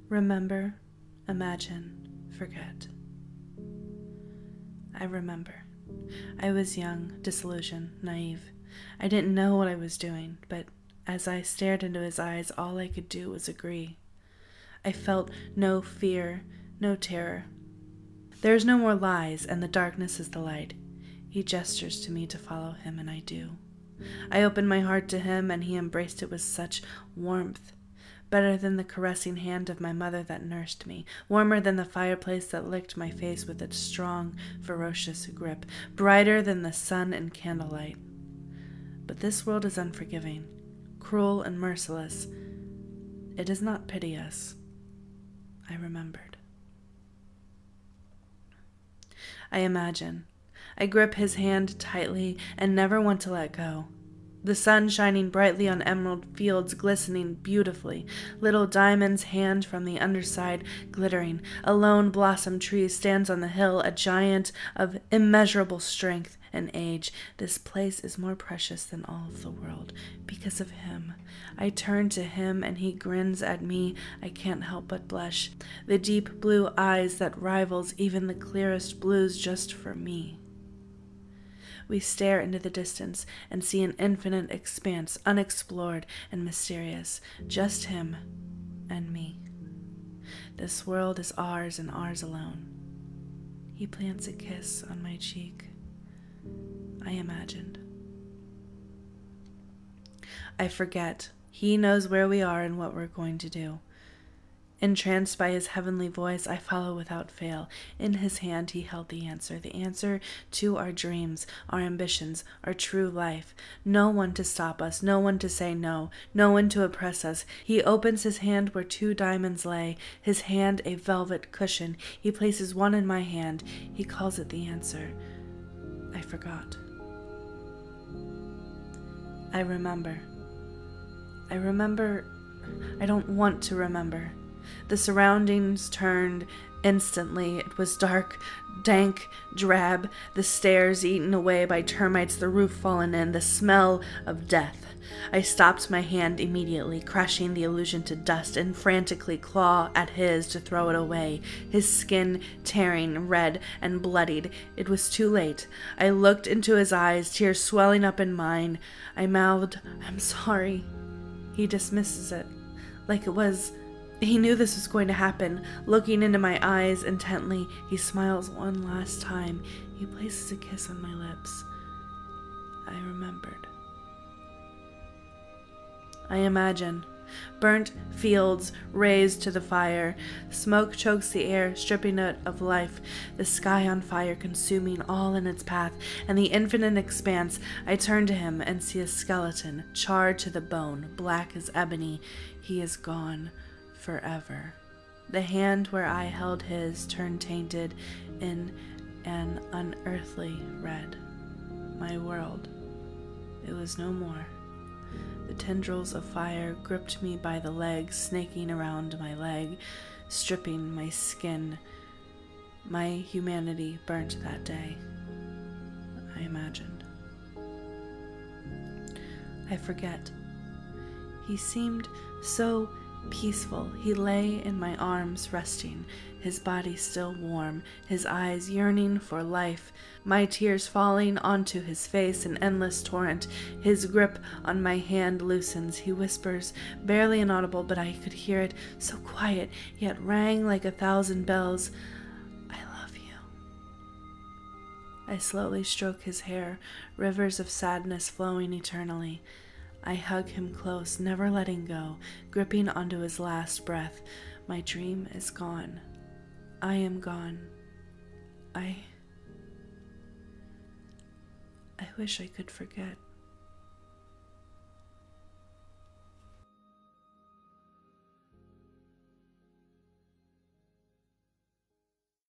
Remember, imagine, forget. I remember. I was young, disillusioned, naive. I didn't know what I was doing, but as I stared into his eyes, all I could do was agree. I felt no fear, no terror. There is no more lies, and the darkness is the light. He gestures to me to follow him, and I do. I opened my heart to him, and he embraced it with such warmth. Better than the caressing hand of my mother that nursed me, warmer than the fireplace that licked my face with its strong, ferocious grip, brighter than the sun and candlelight. But this world is unforgiving, cruel and merciless. It does not pity us. I remembered. I imagine. I grip his hand tightly and never want to let go. The sun shining brightly on emerald fields, glistening beautifully, little diamonds hand from the underside glittering. A lone blossom tree stands on the hill, a giant of immeasurable strength and age. This place is more precious than all of the world because of him. I turn to him and he grins at me. I can't help but blush. The deep blue eyes that rivals even the clearest blues just for me. We stare into the distance and see an infinite expanse, unexplored and mysterious. Just him and me. This world is ours and ours alone. He plants a kiss on my cheek. I imagined. I forget. He knows where we are and what we're going to do. Entranced by his heavenly voice, I follow without fail. In his hand he held the answer to our dreams, our ambitions, our true life. No one to stop us, no one to say no, no one to oppress us. He opens his hand where 2 diamonds lay, his hand a velvet cushion. He places one in my hand. He calls it the answer. I forgot. I remember. I don't want to remember. The surroundings turned instantly. It was dark, dank, drab, the stairs eaten away by termites, the roof fallen in, the smell of death. I stopped my hand immediately, crushing the illusion to dust, and frantically claw at his to throw it away, his skin tearing, red and bloodied. It was too late. I looked into his eyes, tears swelling up in mine. I mouthed, "I'm sorry." He dismisses it, like it was... He knew this was going to happen. Looking into my eyes intently, he smiles one last time. He places a kiss on my lips. I remembered. I imagine. Burnt fields raised to the fire. Smoke chokes the air, stripping it of life. The sky on fire, consuming all in its path. And the infinite expanse. I turn to him and see a skeleton, charred to the bone, black as ebony. He is gone. Forever. The hand where I held his turned tainted in an unearthly red. My world. It was no more. The tendrils of fire gripped me by the legs, snaking around my leg, stripping my skin. My humanity burnt that day. I imagined. I forget. He seemed so peaceful. He lay in my arms, resting, his body still warm, his eyes yearning for life, my tears falling onto his face in endless torrent. His grip on my hand loosens. He whispers, barely inaudible, but I could hear it, so quiet, yet rang like 1,000 bells. I love you. I slowly stroke his hair, rivers of sadness flowing eternally. I hug him close, never letting go, gripping onto his last breath. My dream is gone. I am gone. I wish I could forget.